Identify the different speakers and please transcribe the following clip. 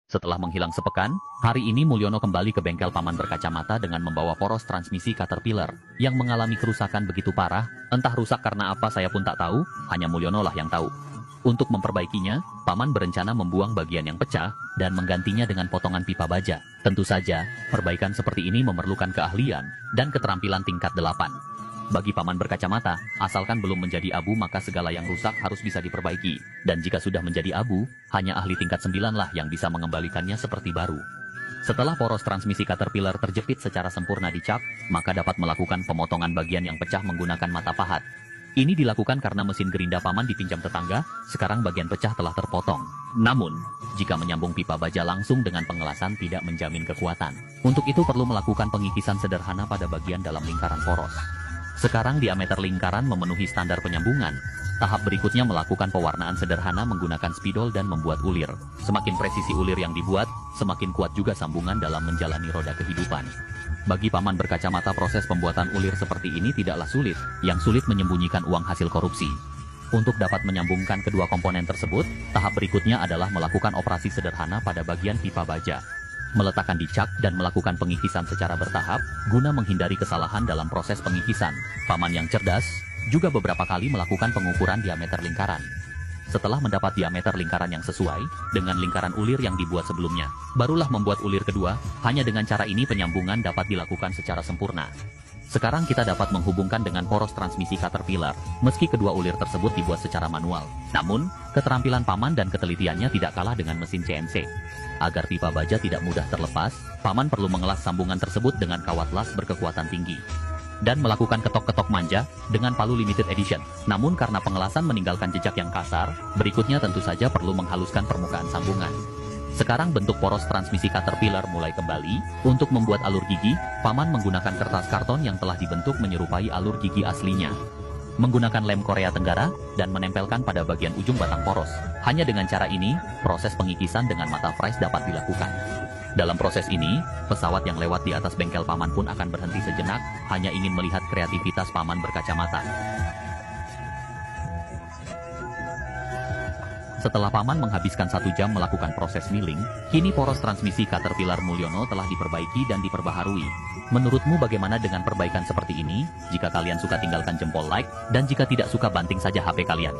Speaker 1: Setelah menghilang sepekan, hari ini Mulyono kembali ke bengkel paman berkacamata dengan membawa poros transmisi Caterpillar yang mengalami kerusakan begitu parah. Entah rusak karena apa saya pun tak tahu, hanya Mulyono lah yang tahu. Untuk memperbaikinya, paman berencana membuang bagian yang pecah dan menggantinya dengan potongan pipa baja. Tentu saja, perbaikan seperti ini memerlukan keahlian dan keterampilan tingkat 8. Bagi paman berkacamata, asalkan belum menjadi abu maka segala yang rusak harus bisa diperbaiki. Dan jika sudah menjadi abu, hanya ahli tingkat 9 lah yang bisa mengembalikannya seperti baru. Setelah poros transmisi Caterpillar terjepit secara sempurna dicap, maka dapat melakukan pemotongan bagian yang pecah menggunakan mata pahat. Ini dilakukan karena mesin gerinda paman dipinjam tetangga, sekarang bagian pecah telah terpotong. Namun, jika menyambung pipa baja langsung dengan pengelasan tidak menjamin kekuatan. Untuk itu perlu melakukan pengikisan sederhana pada bagian dalam lingkaran poros. Sekarang diameter lingkaran memenuhi standar penyambungan. Tahap berikutnya melakukan pewarnaan sederhana menggunakan spidol dan membuat ulir. Semakin presisi ulir yang dibuat, semakin kuat juga sambungan dalam menjalani roda kehidupan. Bagi paman berkacamata proses pembuatan ulir seperti ini tidaklah sulit, yang sulit menyembunyikan uang hasil korupsi. Untuk dapat menyambungkan kedua komponen tersebut, tahap berikutnya adalah melakukan operasi sederhana pada bagian pipa baja. Meletakkan dicak dan melakukan pengikisan secara bertahap, guna menghindari kesalahan dalam proses pengikisan. Paman yang cerdas, juga beberapa kali melakukan pengukuran diameter lingkaran. Setelah mendapat diameter lingkaran yang sesuai, dengan lingkaran ulir yang dibuat sebelumnya, barulah membuat ulir kedua. Hanya dengan cara ini penyambungan dapat dilakukan secara sempurna. Sekarang kita dapat menghubungkan dengan poros transmisi Caterpillar, meski kedua ulir tersebut dibuat secara manual. Namun, keterampilan paman dan ketelitiannya tidak kalah dengan mesin CNC. Agar pipa baja tidak mudah terlepas, paman perlu mengelas sambungan tersebut dengan kawat las berkekuatan tinggi. Dan melakukan ketok-ketok manja dengan palu limited edition. Namun karena pengelasan meninggalkan jejak yang kasar, berikutnya tentu saja perlu menghaluskan permukaan sambungan. Sekarang bentuk poros transmisi Caterpillar mulai kembali. Untuk membuat alur gigi, paman menggunakan kertas karton yang telah dibentuk menyerupai alur gigi aslinya. Menggunakan lem Korea Tenggara, dan menempelkan pada bagian ujung batang poros. Hanya dengan cara ini, proses pengikisan dengan mata fries dapat dilakukan. Dalam proses ini, pesawat yang lewat di atas bengkel paman pun akan berhenti sejenak, hanya ingin melihat kreativitas paman berkacamata. Setelah paman menghabiskan 1 jam melakukan proses milling, kini poros transmisi Caterpillar Mulyono telah diperbaiki dan diperbaharui. Menurutmu bagaimana dengan perbaikan seperti ini? Jika kalian suka tinggalkan jempol like, dan jika tidak suka banting saja HP kalian.